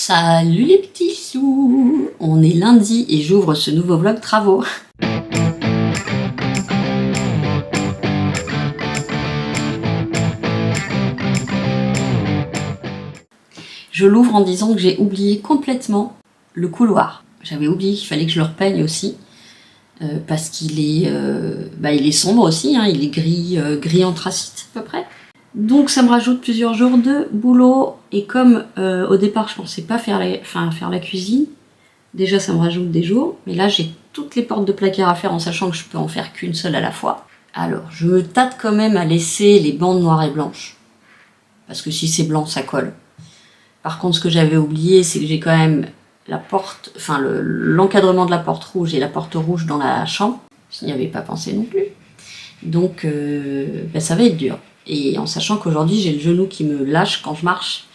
Salut les petits sous! On est lundi et j'ouvre ce nouveau vlog travaux. Je l'ouvre en disant que j'ai oublié complètement le couloir. J'avais oublié qu'il fallait que je le repeigne aussi. Parce qu'il est, il est sombre aussi, hein, il est gris anthracite à peu près. Donc ça me rajoute plusieurs jours de boulot. Et comme au départ je pensais pas faire la cuisine, déjà ça me rajoute des jours. Mais là j'ai toutes les portes de placard à faire en sachant que je peux en faire qu'une seule à la fois. Alors je me tâte quand même à laisser les bandes noires et blanches. Parce que si c'est blanc ça colle. Par contre ce que j'avais oublié c'est que j'ai quand même la porte, l'encadrement de la porte rouge et la porte rouge dans la chambre. Je n'y avais pas pensé non plus. Donc ça va être dur. Et en sachant qu'aujourd'hui j'ai le genou qui me lâche quand je marche.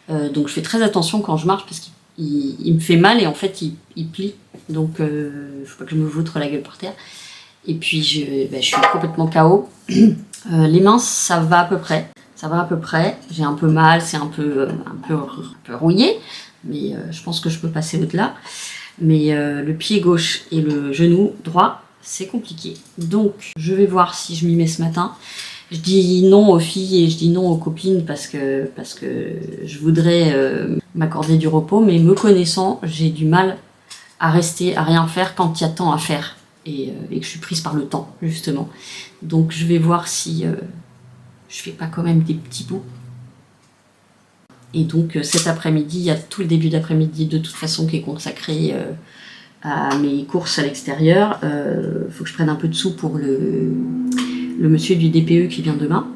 Donc je fais très attention quand je marche parce qu'il me fait mal et en fait il plie. Donc faut pas que je me vautre la gueule par terre. Et puis je suis complètement KO. Les mains ça va à peu près. Ça va à peu près. J'ai un peu mal, c'est un peu rouillé. Mais je pense que je peux passer au-delà. Mais le pied gauche et le genou droit, c'est compliqué. Donc je vais voir si je m'y mets ce matin. Je dis non aux filles et je dis non aux copines parce que je voudrais m'accorder du repos. Mais me connaissant, j'ai du mal à rester, à rien faire quand il y a tant à faire. Et que je suis prise par le temps, justement. Donc je vais voir si je fais pas quand même des petits bouts. Et donc cet après-midi, il y a tout le début d'après-midi de toute façon qui est consacré à mes courses à l'extérieur. Faut que je prenne un peu de sous pour le monsieur du DPE qui vient demain.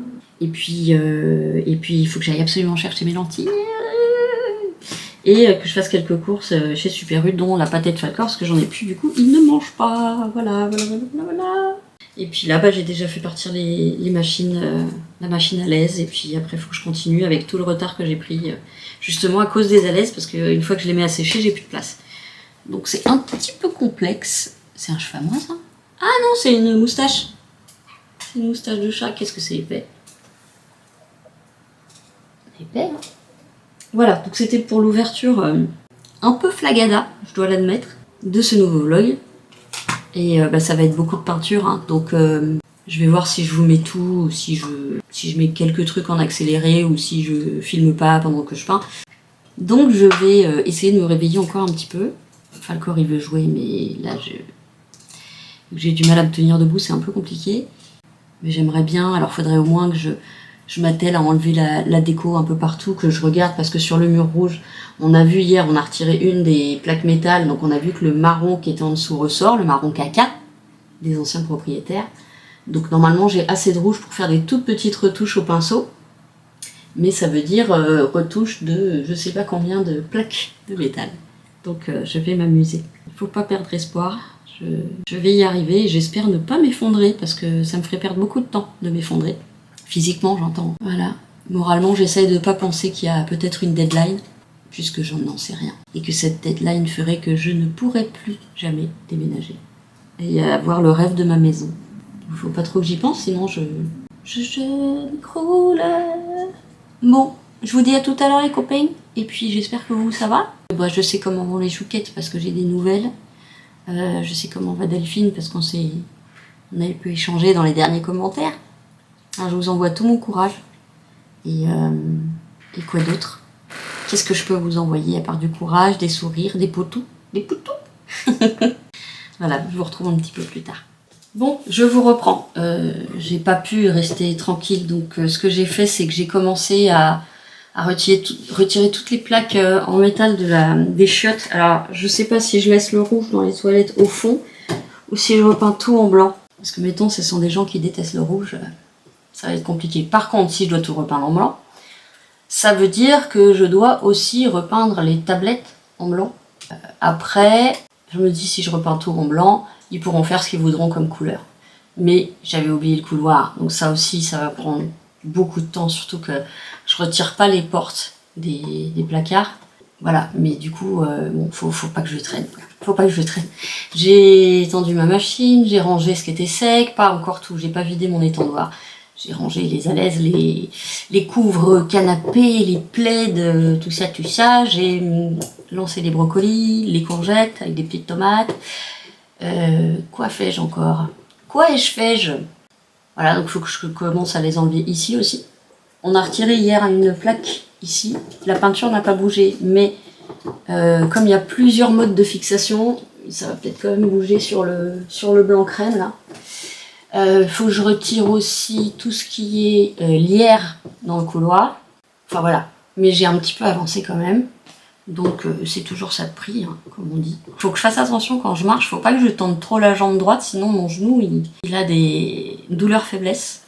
Et puis il faut que j'aille absolument chercher mes lentilles. Et que je fasse quelques courses chez Super U, dont la pâtée de Falcor, parce que j'en ai plus, du coup, ils ne mangent pas. Voilà. Et puis là, j'ai déjà fait partir les machines, la machine à l'aise, et puis après, il faut que je continue avec tout le retard que j'ai pris, justement à cause des alaises, parce qu'une fois que je les mets à sécher, j'ai plus de place. Donc c'est un petit peu complexe. C'est un cheveu à moi, ça? Ah non, c'est une moustache. C'est une moustache de chat. Qu'est-ce que c'est épais? Épais, hein? Voilà, donc c'était pour l'ouverture un peu flagada, je dois l'admettre, de ce nouveau vlog. Et ça va être beaucoup de peinture, hein, donc je vais voir si je vous mets tout, ou si je mets quelques trucs en accéléré, ou si je filme pas pendant que je peins. Donc je vais essayer de me réveiller encore un petit peu. Falcor il veut jouer, mais là j'ai du mal à me tenir debout, c'est un peu compliqué. Mais j'aimerais bien, alors faudrait au moins que je m'attelle à enlever la déco un peu partout, que je regarde, parce que sur le mur rouge, on a vu hier, on a retiré une des plaques métal, donc on a vu que le marron qui était en dessous ressort, le marron caca des anciens propriétaires. Donc normalement j'ai assez de rouge pour faire des toutes petites retouches au pinceau, mais ça veut dire retouche de je sais pas combien de plaques de métal. Donc je vais m'amuser. Il faut pas perdre espoir, je vais y arriver et j'espère ne pas m'effondrer, parce que ça me ferait perdre beaucoup de temps de m'effondrer. Physiquement, j'entends. Voilà. Moralement, j'essaye de ne pas penser qu'il y a peut-être une deadline, puisque j'en n'en sais rien. Et que cette deadline ferait que je ne pourrais plus jamais déménager. Et avoir le rêve de ma maison. Il ne faut pas trop que j'y pense, sinon je m'écroule. Bon, je vous dis à tout à l'heure les copains. Et puis j'espère que vous, ça va. Je sais comment vont les chouquettes parce que j'ai des nouvelles. Je sais comment va Delphine parce qu'on a pu échanger dans les derniers commentaires. Alors, je vous envoie tout mon courage. Et quoi d'autre? Qu'est-ce que je peux vous envoyer à part du courage, des sourires, des poutous? Des poutous. Voilà, je vous retrouve un petit peu plus tard. Bon, je vous reprends. J'ai pas pu rester tranquille, donc ce que j'ai fait, c'est que j'ai commencé à retirer toutes les plaques en métal des chiottes. Alors, je sais pas si je laisse le rouge dans les toilettes au fond, ou si je repeins tout en blanc. Parce que, mettons, ce sont des gens qui détestent le rouge. Ça va être compliqué. Par contre, si je dois tout repeindre en blanc, ça veut dire que je dois aussi repeindre les tablettes en blanc. Après, je me dis si je repeins tout en blanc, ils pourront faire ce qu'ils voudront comme couleur. Mais j'avais oublié le couloir, donc ça aussi, ça va prendre beaucoup de temps, surtout que je retire pas les portes des placards. Voilà, mais du coup, faut pas que je traîne. Faut pas que je traîne. J'ai étendu ma machine, j'ai rangé ce qui était sec, pas encore tout, j'ai pas vidé mon étendoir. J'ai rangé les alaises, les couvres canapés, les plaids, tout ça. J'ai lancé les brocolis, les courgettes avec des petites tomates. Quoi fais-je encore? Quoi ai-je fait-je? Voilà, donc il faut que je commence à les enlever ici aussi. On a retiré hier une plaque ici. La peinture n'a pas bougé, mais comme il y a plusieurs modes de fixation, ça va peut-être quand même bouger sur le blanc crème là. Faut que je retire aussi tout ce qui est lierre dans le couloir. Enfin voilà, mais j'ai un petit peu avancé quand même. Donc c'est toujours ça de prix, hein, comme on dit. Faut que je fasse attention quand je marche, faut pas que je tende trop la jambe droite, sinon mon genou il a des douleurs faiblesse.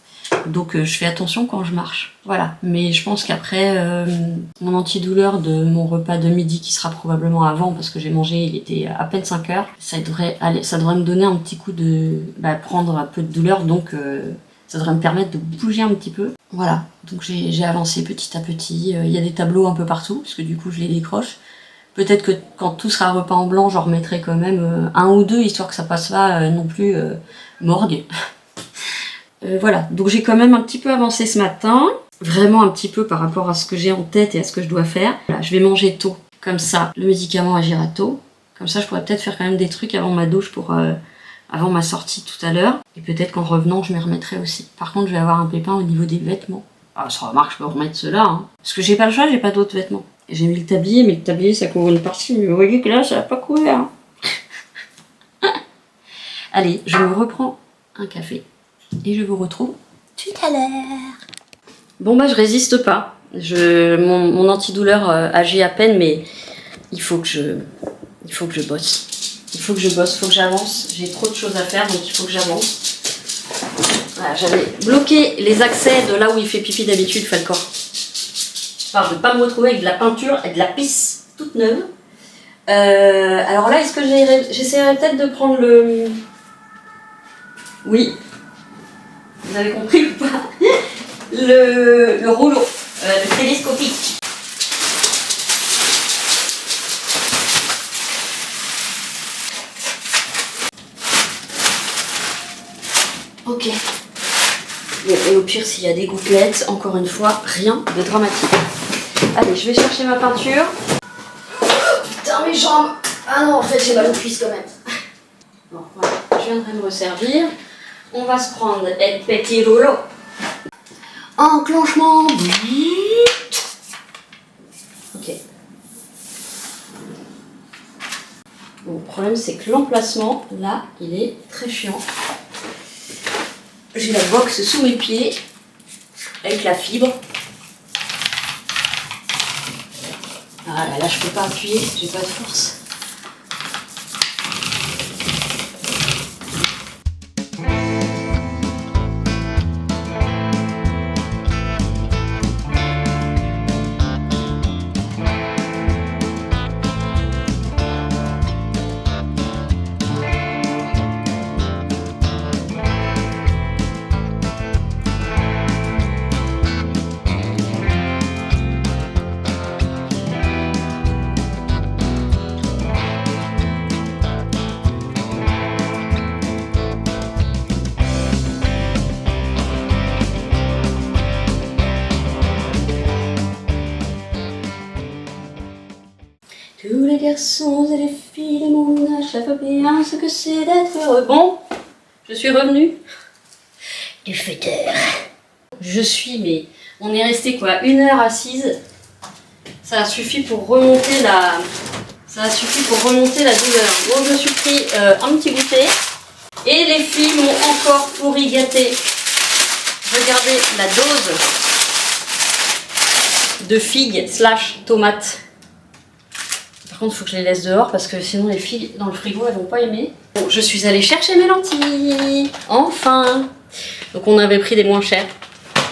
Donc je fais attention quand je marche. Voilà, mais je pense qu'après mon antidouleur de mon repas de midi qui sera probablement avant parce que j'ai mangé, il était à peine 5 heures, ça devrait me donner un petit coup de prendre un peu de douleur, donc ça devrait me permettre de bouger un petit peu. Voilà, donc j'ai avancé petit à petit. Il y a des tableaux un peu partout, parce que du coup je les décroche. Peut-être que quand tout sera repeint en blanc, j'en remettrai quand même un ou deux, histoire que ça passe pas non plus morgue. Voilà, donc j'ai quand même un petit peu avancé ce matin. Vraiment un petit peu par rapport à ce que j'ai en tête et à ce que je dois faire. Voilà, je vais manger tôt, comme ça le médicament agira tôt. Comme ça je pourrais peut-être faire quand même des trucs avant ma douche pour... avant ma sortie tout à l'heure, et peut-être qu'en revenant je m'y remettrai aussi. Par contre je vais avoir un pépin au niveau des vêtements. Ah ça remarque, je peux remettre ceux-là, hein. Parce que j'ai pas le choix, j'ai pas d'autres vêtements. J'ai mis le tablier, mais le tablier ça couvre une partie, mais vous voyez que là ça va pas couvert. Hein. Allez, je me reprends un café, et je vous retrouve tout à l'heure. Bon bah je résiste pas. Mon antidouleur agit à peine, mais il faut que je bosse. Il faut que je bosse, il faut que j'avance. J'ai trop de choses à faire, donc il faut que j'avance. Voilà, j'avais bloqué les accès de là où il fait pipi d'habitude, Falcor. Enfin, je ne vais pas me retrouver avec de la peinture et de la pisse toute neuve. Alors là, est-ce que j'essaierai peut-être de prendre le... Oui. Vous avez compris ou pas? Le rouleau, le télescopique. Ok. Et au pire, s'il y a des gouttelettes, encore une fois, rien de dramatique. Allez, je vais chercher ma peinture. Oh, putain, mes jambes! Ah non, en fait, j'ai mal aux cuisses quand même. Bon, voilà, je viendrai me resservir. On va se prendre el petit rouleau. Enclenchement. Ok. Bon, le problème, c'est que l'emplacement, là, il est très chiant. J'ai la box sous mes pieds, avec la fibre. Ah là, je peux pas appuyer, j'ai pas de force. Tous les garçons et les filles de mon âge savent bien ce que c'est d'être heureux. Bon, je suis revenue du futur. Mais on est resté quoi, 1 heure assise. Ça a suffi pour remonter la douleur. Bon, je me suis pris un petit goûter et les filles m'ont encore pourri gâté. Regardez la dose de figues / tomates. Par contre, il faut que je les laisse dehors parce que sinon les filles dans le frigo, elles vont pas aimer. Bon, je suis allée chercher mes lentilles. Enfin. Donc on avait pris des moins chers.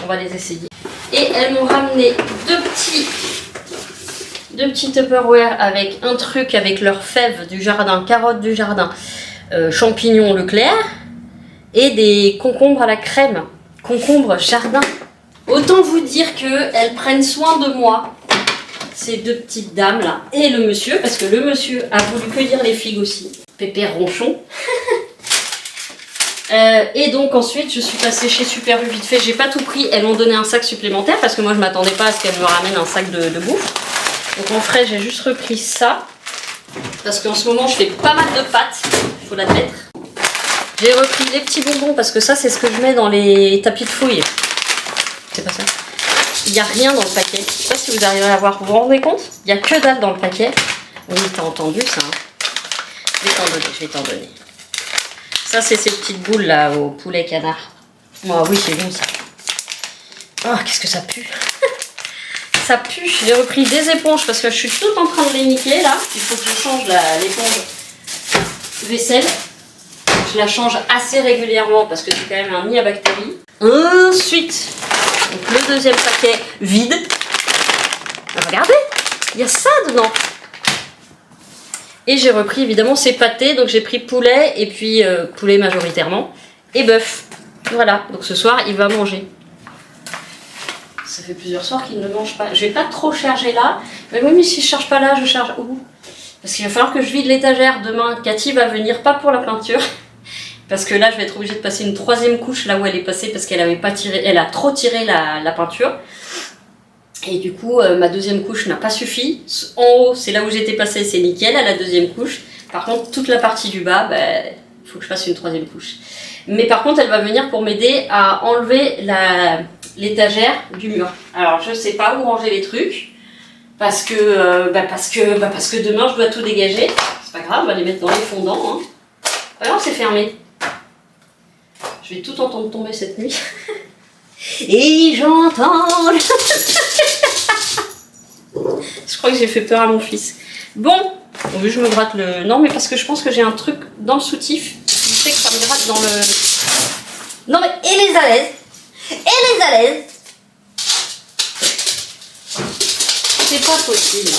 On va les essayer. Et elles m'ont ramené deux petits Tupperware avec un truc avec leurs fèves du jardin, carottes du jardin, champignons Leclerc et des concombres à la crème. Concombres jardin. Autant vous dire qu'elles prennent soin de moi. Ces deux petites dames là et le monsieur, parce que le monsieur a voulu cueillir les figues aussi. Pépère Ronchon. Et donc ensuite je suis passée chez Super U vite fait, j'ai pas tout pris, elles m'ont donné un sac supplémentaire parce que moi je m'attendais pas à ce qu'elles me ramènent un sac de bouffe. Donc en frais j'ai juste repris ça, parce qu'en ce moment je fais pas mal de pâtes, il faut l'admettre. J'ai repris les petits bonbons parce que ça c'est ce que je mets dans les tapis de fouille. C'est pas ça. Il n'y a rien dans le paquet, je sais pas si vous arriverez à voir, vous vous rendez compte? Il n'y a que dalle dans le paquet. Oui t'as entendu ça hein. Je vais t'en donner. Ça, c'est ces petites boules là au poulet canard. Oh oui, c'est bon ça. Oh, qu'est-ce que ça pue. Ça pue. J'ai repris des éponges parce que je suis toute en train de les niquer là. Il faut que je change l'éponge vaisselle. Je la change assez régulièrement parce que c'est quand même un nid à bactéries. Ensuite, donc le deuxième paquet vide. Regardez, il y a ça dedans. Et j'ai repris évidemment ces pâtés, donc j'ai pris poulet et puis poulet majoritairement et bœuf. Voilà, donc ce soir il va manger. Ça fait plusieurs soirs qu'il ne mange pas. Je vais pas trop charger là. Mais oui, mais si je charge pas là, je charge où? Parce qu'il va falloir que je vide l'étagère demain. Cathy va venir, pas pour la peinture. Parce que là je vais être obligée de passer une troisième couche là où elle est passée parce qu'elle avait pas tiré, elle a trop tiré la peinture. Et du coup, ma deuxième couche n'a pas suffi. En haut, c'est là où j'étais passée, c'est nickel à la deuxième couche. Par contre, toute la partie du bas, il faut que je fasse une troisième couche. Mais par contre, elle va venir pour m'aider à enlever l'étagère du mur. Alors, je sais pas où ranger les trucs. Parce que demain, je dois tout dégager. C'est pas grave, on va les mettre dans les fondants. Hein. Alors, c'est fermé. Je vais tout entendre tomber cette nuit. Et j'entends. Je crois que j'ai fait peur à mon fils. Bon, vu je me gratte le... Non, mais parce que je pense que j'ai un truc dans le soutif qui fait que ça me gratte dans le... Non mais, et les alaises. C'est pas possible.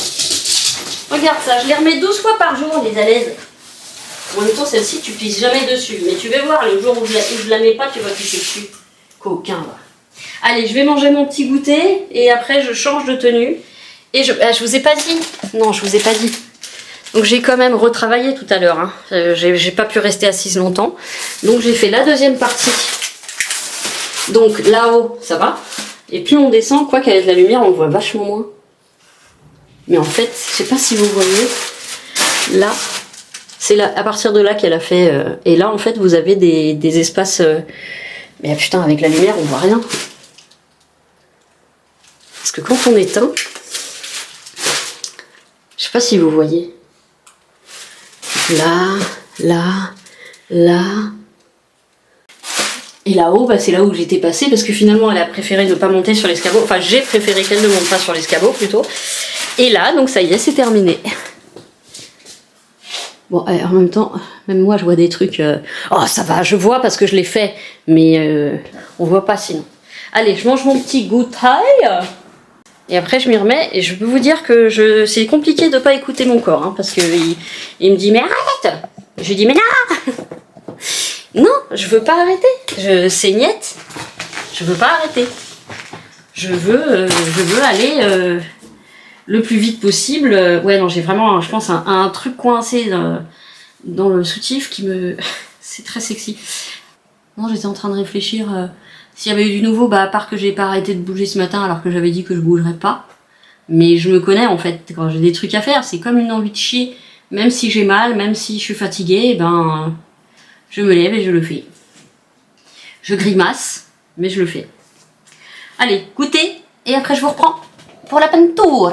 Regarde ça, je les remets 12 fois par jour, les alaises. En même temps, celle-ci, tu pisses jamais dessus. Mais tu vas voir, le jour où je la mets pas, tu vas pisser dessus. Coquin, va. Allez, je vais manger mon petit goûter et après je change de tenue. Et je vous ai pas dit. Non, je vous ai pas dit. Donc j'ai quand même retravaillé tout à l'heure. Hein. J'ai pas pu rester assise longtemps. Donc j'ai fait la deuxième partie. Donc là-haut, ça va. Et puis on descend, quoi qu'avec la lumière, on voit vachement moins. Mais en fait, je sais pas si vous voyez. Là, c'est à partir de là qu'elle a fait... et là, en fait, vous avez des espaces... mais putain, avec la lumière, on voit rien. Parce que quand on éteint, je sais pas si vous voyez. Là, là, là. Et là-haut, c'est là où j'étais passée parce que finalement, elle a préféré ne pas monter sur l'escabeau. Enfin, j'ai préféré qu'elle ne monte pas sur l'escabeau plutôt. Et là, donc ça y est, c'est terminé. Bon, en même temps, même moi, je vois des trucs... Oh, ça va, je vois parce que je l'ai fait. Mais on voit pas sinon. Allez, je mange mon petit goûter. Et après, je m'y remets. Et je peux vous dire que c'est compliqué de pas écouter mon corps. Hein, parce qu'il me dit, mais arrête. Je lui dis, mais non. Non, je veux pas arrêter. C'est niette. Je veux pas arrêter. Je veux aller... le plus vite possible. Ouais, non, j'ai vraiment, je pense, un truc coincé dans le soutif qui me... C'est très sexy. Non, j'étais en train de réfléchir s'il y avait eu du nouveau, à part que j'ai pas arrêté de bouger ce matin alors que j'avais dit que je bougerais pas. Mais je me connais, en fait, quand j'ai des trucs à faire, c'est comme une envie de chier. Même si j'ai mal, même si je suis fatiguée, je me lève et je le fais. Je grimace, mais je le fais. Allez, goûtez, et après je vous reprends pour la peinture.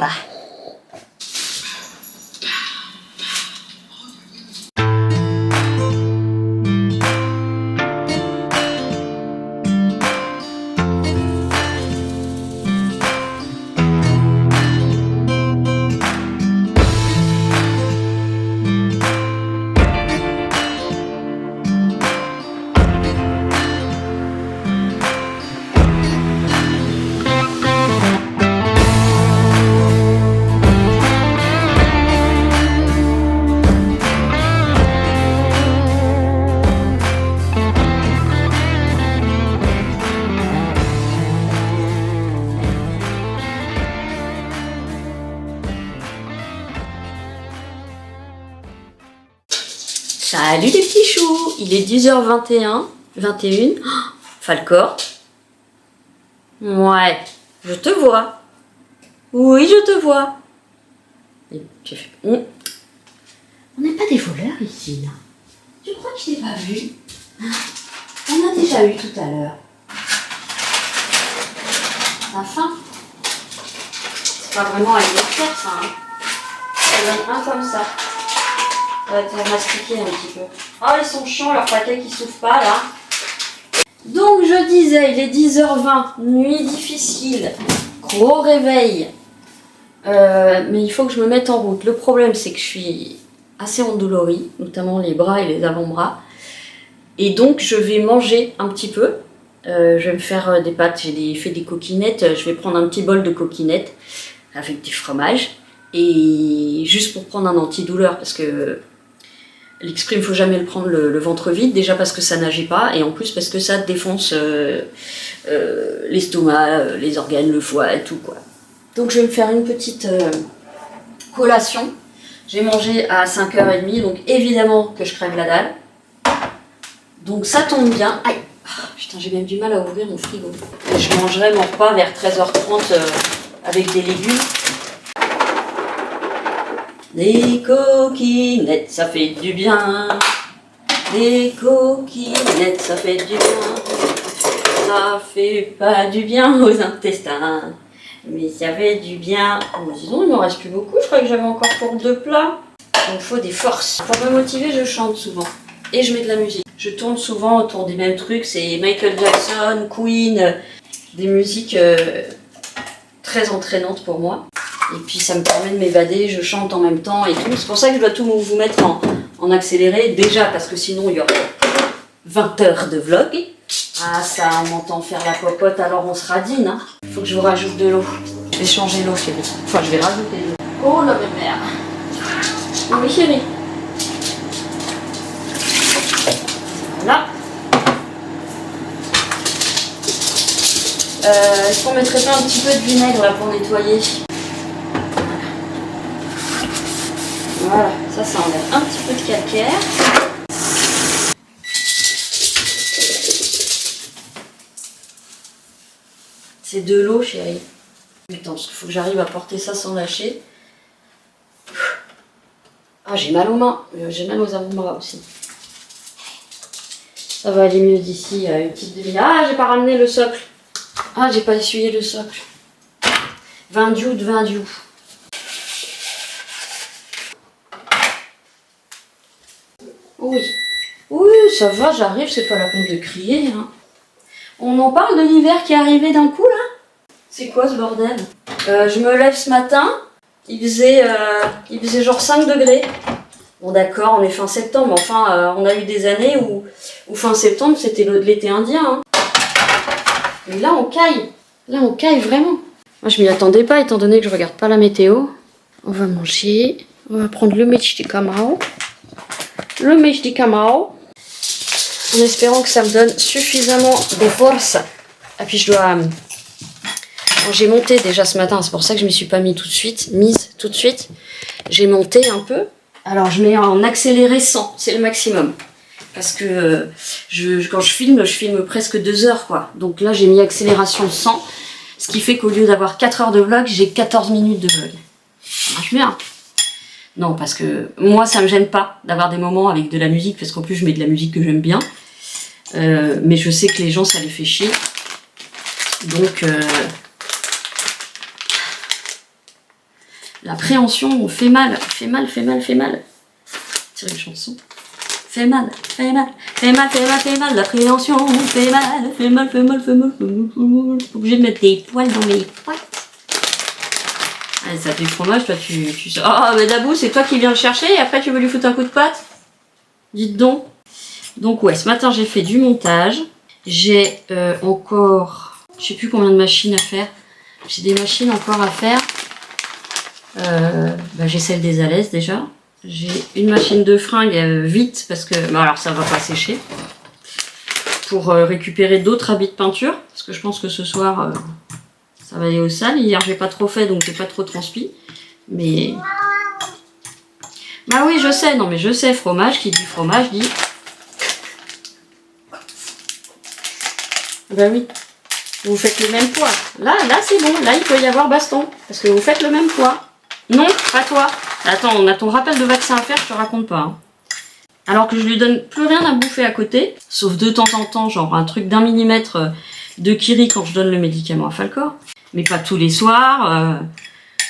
Salut les petits choux, il est 10h21, 21. Oh, Falcor. Ouais, je te vois. Oui, je te vois. On n'est pas des voleurs ici, là. Tu crois que je t'ai pas vu? On a déjà eu tout à l'heure. T'as faim? C'est pas vraiment alimentaire, ça. Hein. Ça donne un comme ça. Ça va te mastiquer un petit peu. Oh, ils sont chiants, leurs paquets qui s'ouvrent pas, là. Donc, je disais, il est 10h20, nuit difficile, gros réveil. Mais il faut que je me mette en route. Le problème, c'est que je suis assez endolorie, notamment les bras et les avant-bras. Et donc, je vais manger un petit peu. Je vais me faire des pâtes, j'ai fait des coquinettes. Je vais prendre un petit bol de coquinettes avec du fromage. Et juste pour prendre un antidouleur, parce que l'exprime, il ne faut jamais le prendre le ventre vide. Déjà parce que ça n'agit pas, et en plus parce que ça défonce l'estomac, les organes, le foie et tout, quoi. Donc je vais me faire une petite collation. J'ai mangé à 5h30, donc évidemment que je crève la dalle. Donc ça tombe bien. Aïe, putain, j'ai même du mal à ouvrir mon frigo. Et je mangerai mon repas vers 13h30 avec des légumes. Des coquinettes, ça fait du bien. Des coquinettes, ça fait du bien. Ça fait pas du bien aux intestins. Mais ça fait du bien. Oh, disons, il m'en reste plus beaucoup. Je crois que j'avais encore pour 2 plats. Il me faut des forces. Pour me motiver, je chante souvent. Et je mets de la musique. Je tourne souvent autour des mêmes trucs. C'est Michael Jackson, Queen. Des musiques très entraînantes pour moi. Et puis ça me permet de m'évader. Je chante en même temps et tout. C'est pour ça que je dois tout vous mettre en accéléré. Déjà parce que sinon il y aurait 20 heures de vlog. Ah ça, on m'entend faire la popote, alors on se radine. Hein. Faut que je vous rajoute de l'eau. Je vais changer l'eau, chérie. Enfin, je vais rajouter de l'eau. Oh la mère. Oui, chérie. Voilà. Est-ce qu'on mettrait pas un petit peu de vinaigre là pour nettoyer? Voilà, ça enlève un petit peu de calcaire. C'est de l'eau, chérie. Attends, parce qu'il faut que j'arrive à porter ça sans lâcher. Ah, j'ai mal aux mains. J'ai mal aux avant-bras aussi. Ça va aller mieux d'ici une petite demi-heure. Ah, j'ai pas ramené le socle. Ah, j'ai pas essuyé le socle. 20 diou. Oui. Oui, ça va, j'arrive, c'est pas la peine de crier. Hein. On en parle de l'hiver qui est arrivé d'un coup, là? C'est quoi ce bordel? Je me lève ce matin, il faisait genre 5 degrés. Bon d'accord, on est fin septembre, enfin on a eu des années où fin septembre c'était l'été indien. Hein. Mais là on caille. Là on caille vraiment. Moi je m'y attendais pas étant donné que je regarde pas la météo. On va manger. On va prendre le mèche du camao. Le mèche du camao. En espérant que ça me donne suffisamment de force. Et puis je dois... J'ai monté déjà ce matin, c'est pour ça que je ne m'y suis pas mise tout de suite. J'ai monté un peu. Alors je mets en accéléré 100, c'est le maximum. Parce que quand je filme presque 2 heures quoi. Donc là j'ai mis accélération 100. Ce qui fait qu'au lieu d'avoir 4 heures de vlog, j'ai 14 minutes de vlog. Ça marche bien. Non, parce que moi ça me gêne pas d'avoir des moments avec de la musique, parce qu'en plus je mets de la musique que j'aime bien. Mais je sais que les gens ça les fait chier. Donc... L'appréhension fait mal. C'est une chanson. Fait mal. L'appréhension fait mal. Je suis obligée de mettre des poils dans mes poils. Allez, ça fait du fromage, toi tu... Oh, mais Dabou, c'est toi qui viens le chercher et après tu veux lui foutre un coup de patte? Dites donc. Donc ouais, ce matin j'ai fait du montage. J'ai encore... Je sais plus combien de machines à faire. J'ai des machines encore à faire. J'ai celle des Alès déjà. J'ai une machine de fringues vite parce que alors ça va pas sécher pour récupérer d'autres habits de peinture parce que je pense que ce soir ça va aller au sale. Hier j'ai pas trop fait donc j'ai pas trop transpi mais bah oui je sais, non mais je sais, fromage qui dit fromage dit Bah oui. Vous faites le même poids. Là c'est bon. Là, il peut y avoir baston. Parce que vous faites le même poids. Non, pas toi. Attends, on a ton rappel de vaccin à faire, je te raconte pas. Hein. Alors que je lui donne plus rien à bouffer à côté. Sauf de temps en temps, genre un truc d'1 millimètre de Kiri quand je donne le médicament à Falcor. Mais pas tous les soirs.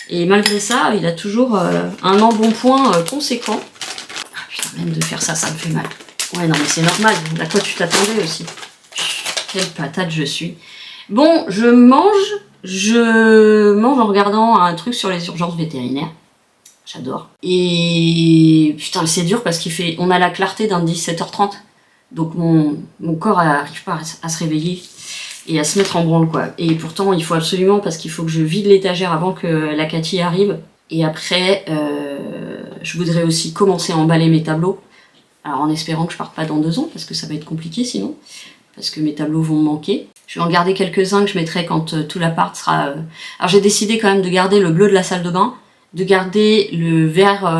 Et malgré ça, il a toujours un embonpoint conséquent. Ah putain, même de faire ça, ça me fait mal. Ouais, non mais c'est normal. À quoi tu t'attendais aussi? Quelle patate je suis. Bon, je mange en regardant un truc sur les urgences vétérinaires. J'adore. Et putain, c'est dur parce on a la clarté d'un 17h30. Donc mon corps n'arrive pas à se réveiller et à se mettre en branle, quoi. Et pourtant, il faut absolument, parce qu'il faut que je vide l'étagère avant que la Cathy arrive. Et après, je voudrais aussi commencer à emballer mes tableaux. Alors en espérant que je parte pas dans 2 ans, parce que ça va être compliqué sinon. Parce que mes tableaux vont me manquer. Je vais en garder quelques-uns que je mettrai quand tout l'appart sera... Alors j'ai décidé quand même de garder le bleu de la salle de bain, de garder le vert...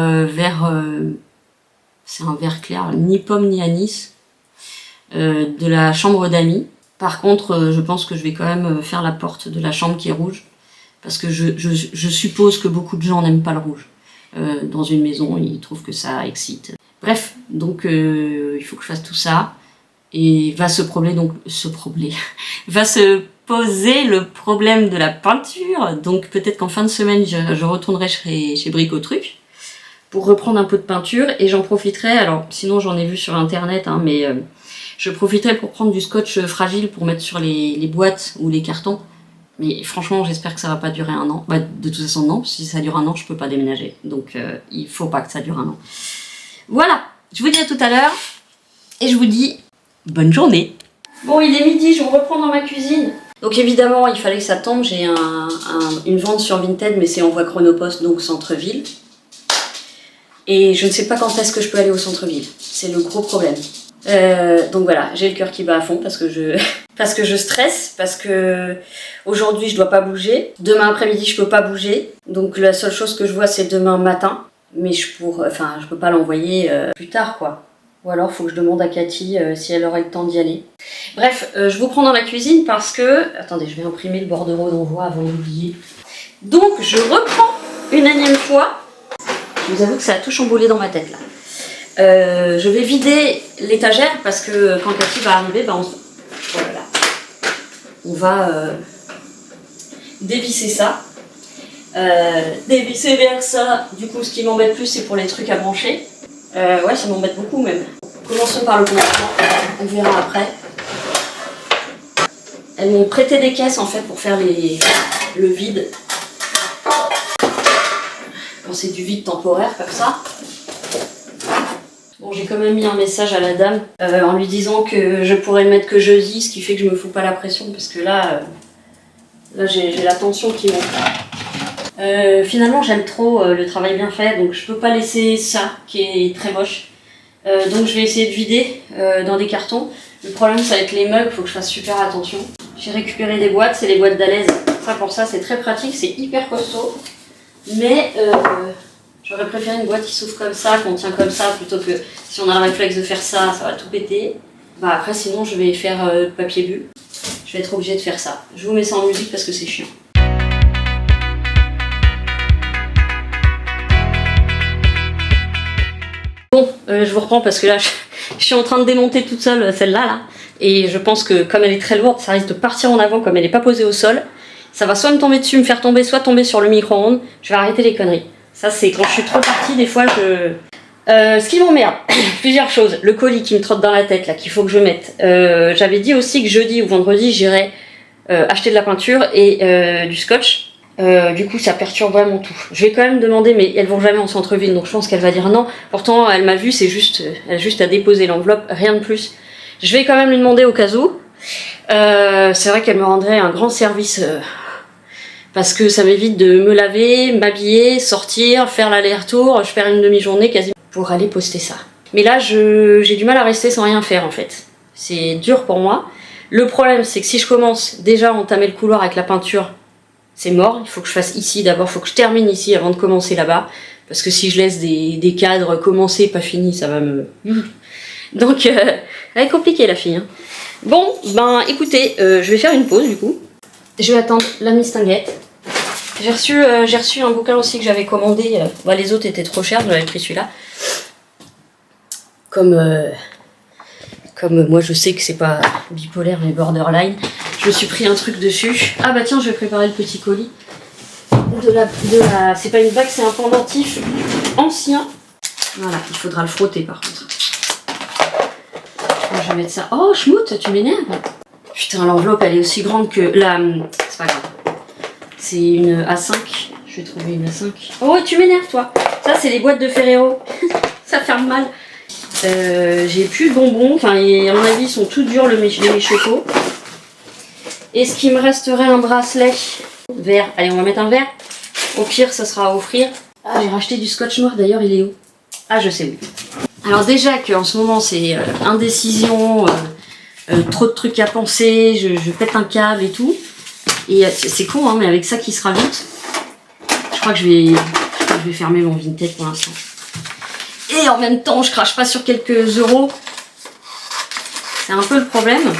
c'est un vert clair, ni pomme ni anis, de la chambre d'amis. Par contre, je pense que je vais quand même faire la porte de la chambre qui est rouge, parce que je suppose que beaucoup de gens n'aiment pas le rouge. Dans une maison, ils trouvent que ça excite. Bref, donc il faut que je fasse tout ça. Et va se poser le problème de la peinture. Donc peut-être qu'en fin de semaine, je retournerai chez Bricotruc pour reprendre un peu de peinture. Et j'en profiterai, alors sinon j'en ai vu sur internet, hein, mais je profiterai pour prendre du scotch fragile pour mettre sur les boîtes ou les cartons. Mais franchement, j'espère que ça va pas durer 1 an. Bah, de toute façon, non. Si ça dure 1 an, je peux pas déménager. Donc il faut pas que ça dure 1 an. Voilà, je vous dis à tout à l'heure. Et je vous dis... bonne journée. Bon, il est midi, je reprends dans ma cuisine. Donc évidemment, il fallait que ça tombe. J'ai une vente sur Vinted, mais c'est en voie Chronopost, donc centre-ville. Et je ne sais pas quand est-ce que je peux aller au centre-ville. C'est le gros problème. Donc voilà, j'ai le cœur qui bat à fond parce que je stresse, parce que aujourd'hui je dois pas bouger. Demain après-midi je peux pas bouger. Donc la seule chose que je vois c'est demain matin. Mais je peux pas l'envoyer plus tard, quoi. Ou alors, il faut que je demande à Cathy si elle aurait le temps d'y aller. Bref, je vous prends dans la cuisine parce que... Attendez, je vais imprimer le bordereau d'envoi avant d'oublier. Donc, je reprends une énième fois. Je vous avoue que ça a tout chamboulé dans ma tête, là. Je vais vider l'étagère parce que quand Cathy va arriver, ben on va dévisser ça. Dévisser vers ça. Du coup, ce qui m'embête plus, c'est pour les trucs à brancher. Ouais, ça m'embête beaucoup même. Commençons par le commencement, on verra après. Elles m'ont prêté des caisses en fait pour faire le vide. Quand c'est du vide temporaire comme ça. Bon, j'ai quand même mis un message à la dame en lui disant que je pourrais le mettre que jeudi, ce qui fait que je me fous pas la pression parce que là j'ai la tension qui monte. Finalement j'aime trop le travail bien fait, donc je peux pas laisser ça qui est très moche. Donc je vais essayer de vider dans des cartons. Le problème ça va être les meubles, faut que je fasse super attention. J'ai récupéré des boîtes, c'est les boîtes d'Alaise. Pour ça c'est très pratique, c'est hyper costaud. Mais j'aurais préféré une boîte qui s'ouvre comme ça, qu'on tient comme ça, plutôt que si on a le réflexe de faire ça, ça va tout péter. Bah après sinon je vais faire papier bulle. Je vais être obligée de faire ça. Je vous mets ça en musique parce que c'est chiant. Bon, je vous reprends parce que là, je suis en train de démonter toute seule celle-là, là. Et je pense que comme elle est très lourde, ça risque de partir en avant comme elle n'est pas posée au sol. Ça va soit me tomber dessus, me faire tomber, soit tomber sur le micro-ondes. Je vais arrêter les conneries. Ça, c'est quand je suis trop partie, des fois, ce qui m'emmerde, plusieurs choses. Le colis qui me trotte dans la tête, là, qu'il faut que je mette. J'avais dit aussi que jeudi ou vendredi, j'irais acheter de la peinture et du scotch. Du coup ça perturbe vraiment tout. Je vais quand même demander, mais elles vont jamais en centre-ville, donc je pense qu'elle va dire non. Pourtant elle m'a vu, elle a juste à déposer l'enveloppe, rien de plus. Je vais quand même lui demander au cas où. C'est vrai qu'elle me rendrait un grand service parce que ça m'évite de me laver, m'habiller, sortir, faire l'aller-retour. Je perds une demi-journée quasiment pour aller poster ça. Mais là j'ai du mal à rester sans rien faire en fait. C'est dur pour moi. Le problème c'est que si je commence déjà à entamer le couloir avec la peinture, c'est mort, il faut que je fasse ici d'abord, il faut que je termine ici avant de commencer là-bas. Parce que si je laisse des cadres commencer, pas finis, ça va me... Donc, elle est compliquée la fille. Hein. Bon, ben écoutez, je vais faire une pause du coup. Je vais attendre la mistinguette. J'ai reçu un bouquin aussi que j'avais commandé. Les autres étaient trop chers, j'avais pris celui-là. Comme moi je sais que c'est pas bipolaire mais borderline, je me suis pris un truc dessus. Ah bah tiens, je vais préparer le petit colis. C'est pas une bague, c'est un pendentif ancien. Voilà, il faudra le frotter par contre. Je vais mettre ça. Oh, Schmout, tu m'énerves. Putain, l'enveloppe elle est aussi grande que la. C'est pas grave. C'est une A5. Je vais trouver une A5. Oh, tu m'énerves toi. Ça, c'est les boîtes de Ferrero. Ça ferme mal. J'ai plus de bonbons. Enfin, à mon avis, ils sont tout durs les choco. Est-ce qu'il me resterait un bracelet vert? Allez, on va mettre un vert. Au pire, ça sera à offrir. Ah, j'ai racheté du scotch noir d'ailleurs, il est où? Ah, je sais où. Alors déjà qu'en ce moment c'est indécision, trop de trucs à penser, je pète un câble et tout. Et c'est con hein, mais avec ça qui se rajoute, je crois que je vais fermer mon Vinted pour l'instant. Et en même temps je crache pas sur quelques euros. C'est un peu le problème.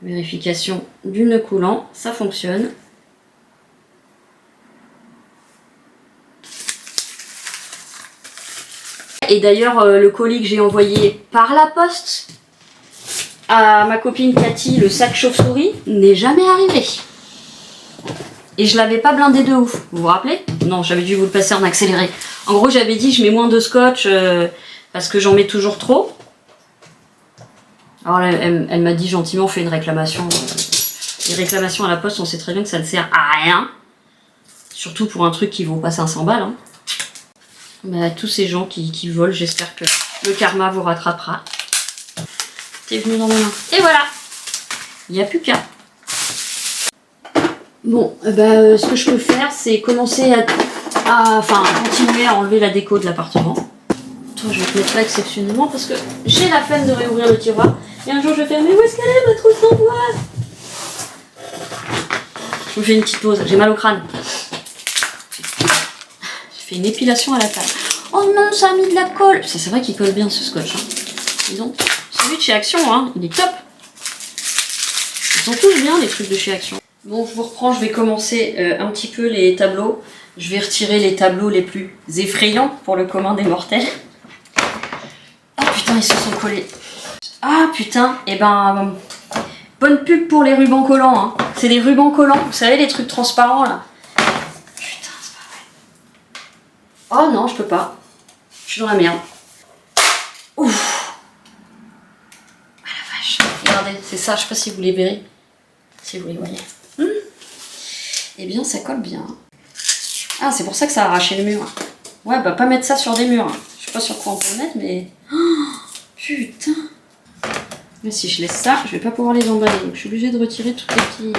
Vérification du nœud coulant, ça fonctionne. Et d'ailleurs, le colis que j'ai envoyé par la poste à ma copine Cathy, le sac chauve-souris, n'est jamais arrivé. Et je l'avais pas blindé de ouf. Vous vous rappelez? Non, j'avais dû vous le passer en accéléré. En gros, j'avais dit je mets moins de scotch parce que j'en mets toujours trop. Alors elle m'a dit gentiment, fais une réclamation. Les réclamations à la poste, on sait très bien que ça ne sert à rien. Surtout pour un truc qui vaut pas 500 balles. Hein. Mais à tous ces gens qui volent, j'espère que le karma vous rattrapera. T'es venu dans ma main. Et voilà. Il n'y a plus qu'à. Bon, ce que je peux faire, c'est commencer à continuer à enlever la déco de l'appartement. Toi, je vais te mettre là exceptionnellement parce que j'ai la flemme de réouvrir le tiroir. Et un jour, je vais faire, mais où est-ce qu'elle est, ma trousse d'angoisse? Je me fais une petite pause, j'ai mal au crâne. J'ai fait une épilation à la table. Oh non, ça a mis de la colle. Ça, c'est vrai qu'il colle bien ce scotch. Hein. Disons, celui de chez Action, hein, il est top. Ils sont tous bien, les trucs de chez Action. Bon, je vous reprends, je vais commencer un petit peu les tableaux. Je vais retirer les tableaux les plus effrayants pour le commun des mortels. Ah putain, ils se sont collés. Ah putain, et ben... bonne pub pour les rubans collants. Hein. C'est des rubans collants, vous savez, les trucs transparents là. Putain, c'est pas vrai. Oh non, je peux pas. Je suis dans la merde. Ouf. Ah la vache. Regardez, c'est ça, je sais pas si vous les verrez. Si vous les voyez. Eh bien, ça colle bien. Ah, c'est pour ça que ça a arraché le mur. Ouais, bah pas mettre ça sur des murs. Je sais pas sur quoi on peut le mettre, mais... Oh, putain. Mais si je laisse ça, je vais pas pouvoir les emballer. Donc je suis obligée de retirer toutes les petits...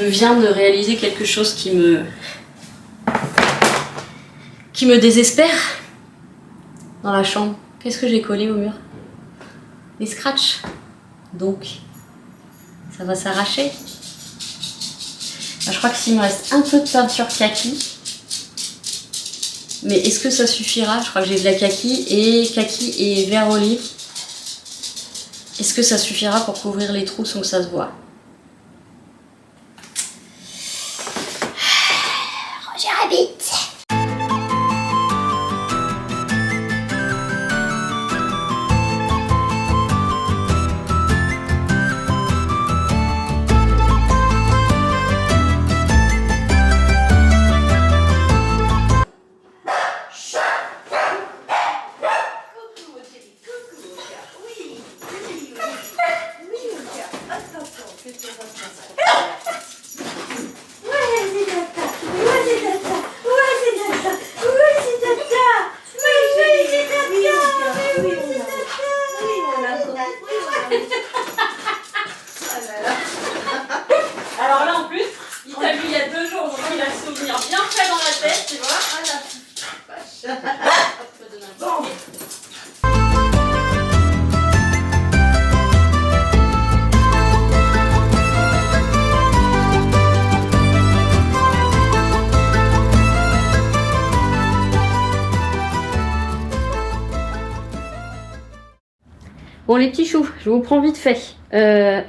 Je viens de réaliser quelque chose qui me désespère dans la chambre. Qu'est-ce que j'ai collé au mur? Les scratchs. Donc, ça va s'arracher. Je crois que s'il me reste un peu de peinture kaki, mais est-ce que ça suffira? Je crois que j'ai de la kaki et vert olive. Est-ce que ça suffira pour couvrir les trous sans que ça se voit? Roger Rabbit. Bon, les petits choux, je vous prends vite fait.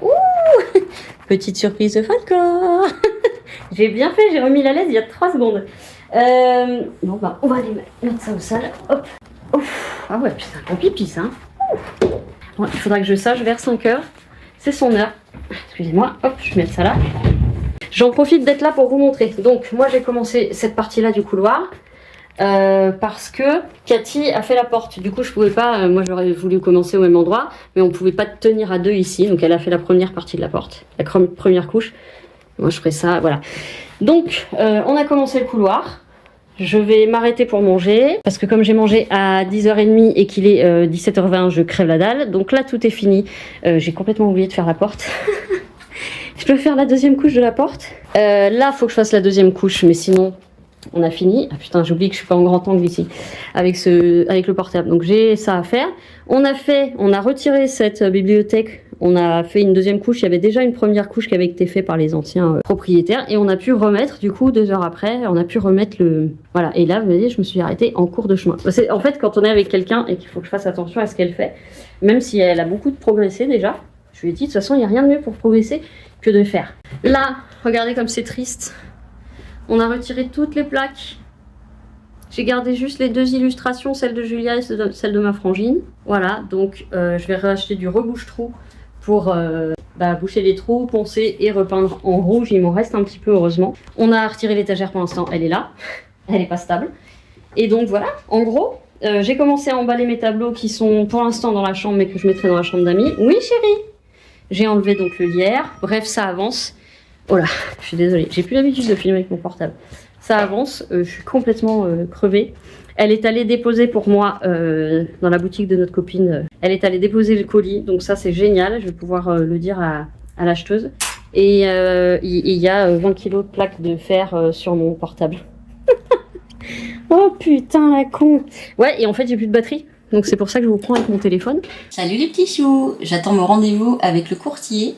Ouh petite surprise de fin de corps. J'ai bien fait, j'ai remis la laisse il y a 3 secondes. Bon, bah, on va aller mettre ça au sol. Hop. Ouf. Ah ouais, c'est un gros pipi, ça. Hein. Bon, il faudra que je sache vers 5 heures. C'est son heure. Excusez-moi. Hop, je vais mettre ça là. J'en profite d'être là pour vous montrer. Donc, moi, j'ai commencé cette partie-là du couloir. Parce que Cathy a fait la porte. Du coup, je pouvais pas. Moi, j'aurais voulu commencer au même endroit, mais on pouvait pas tenir à 2 ici. Donc, elle a fait la première partie de la porte, la première couche. Moi, je ferai ça. Voilà. Donc, on a commencé le couloir. Je vais m'arrêter pour manger parce que comme j'ai mangé à 10h30 et qu'il est 17h20, je crève la dalle. Donc là, tout est fini. J'ai complètement oublié de faire la porte. Je dois faire la deuxième couche de la porte. Là, faut que je fasse la deuxième couche, mais sinon. On a fini. Ah putain, j'oublie que je suis pas en grand angle ici avec le portable. Donc j'ai ça à faire. On a retiré cette bibliothèque. On a fait une deuxième couche. Il y avait déjà une première couche qui avait été faite par les anciens propriétaires et on a pu remettre. Du coup, 2 heures après, on a pu remettre le voilà. Et là, vous voyez, je me suis arrêtée en cours de chemin. En fait, quand on est avec quelqu'un et qu'il faut que je fasse attention à ce qu'elle fait, même si elle a beaucoup de progressé déjà, je lui ai dit de toute façon, il n'y a rien de mieux pour progresser que de faire. Là, regardez comme c'est triste. On a retiré toutes les plaques. J'ai gardé juste les 2 illustrations, celle de Julia et celle de ma frangine. Voilà, donc je vais racheter du rebouche-trou pour boucher les trous, poncer et repeindre en rouge. Il m'en reste un petit peu, heureusement. On a retiré l'étagère pour l'instant, elle est là. Elle n'est pas stable. Et donc voilà, en gros, j'ai commencé à emballer mes tableaux qui sont pour l'instant dans la chambre, mais que je mettrai dans la chambre d'amis. Oui, chérie. J'ai enlevé donc le lierre. Bref, ça avance. Oh là, je suis désolée, j'ai plus l'habitude de filmer avec mon portable. Ça avance, je suis complètement crevée. Elle est allée déposer pour moi dans la boutique de notre copine. Elle est allée déposer le colis, donc ça c'est génial. Je vais pouvoir le dire à l'acheteuse. Et il y a 20 kilos de plaques de fer sur mon portable. Oh putain la con. Ouais, et en fait j'ai plus de batterie. Donc c'est pour ça que je vous prends avec mon téléphone. Salut les petits choux. J'attends mon rendez-vous avec le courtier.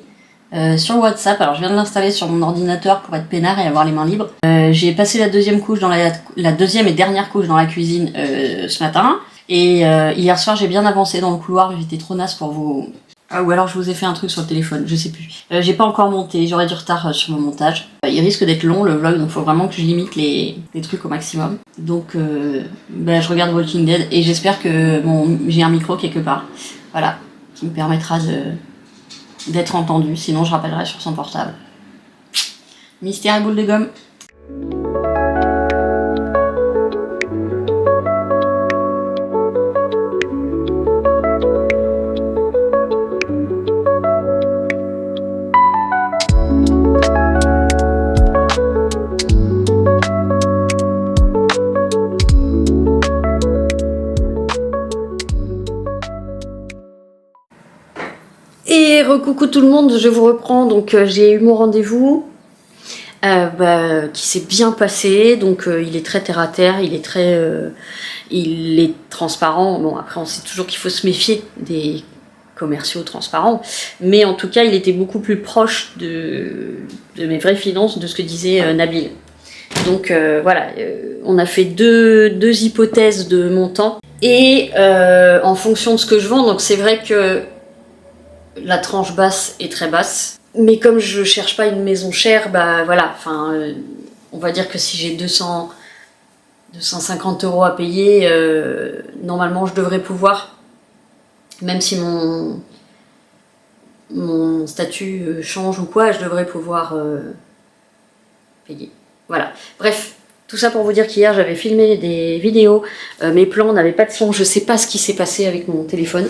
Sur WhatsApp, alors je viens de l'installer sur mon ordinateur pour être peinard et avoir les mains libres. J'ai passé la deuxième couche dans la deuxième et dernière couche dans la cuisine ce matin. Et hier soir j'ai bien avancé dans le couloir, j'étais trop naze pour vous... Ah, ou alors je vous ai fait un truc sur le téléphone, je sais plus. J'ai pas encore monté, j'aurai du retard sur mon montage. Il risque d'être long le vlog, donc faut vraiment que je limite les trucs au maximum. Donc je regarde Walking Dead et j'espère que j'ai un micro quelque part. Voilà, qui me permettra d'être entendu, sinon je rappellerai sur son portable. Mystère et boule de gomme. Et recoucou tout le monde, je vous reprends. Donc j'ai eu mon rendez-vous qui s'est bien passé. Donc il est très terre à terre, il est transparent. Bon, après on sait toujours qu'il faut se méfier des commerciaux transparents, mais en tout cas il était beaucoup plus proche de mes vraies finances, de ce que disait Nabil. Donc voilà, on a fait deux hypothèses de montant et en fonction de ce que je vends. Donc c'est vrai que la tranche basse est très basse, mais comme je cherche pas une maison chère, voilà, on va dire que si j'ai 250 € à payer, normalement je devrais pouvoir, même si mon statut change ou quoi, je devrais pouvoir payer. Voilà, bref. Tout ça pour vous dire qu'hier j'avais filmé des vidéos, mes plans n'avaient pas de son, je sais pas ce qui s'est passé avec mon téléphone.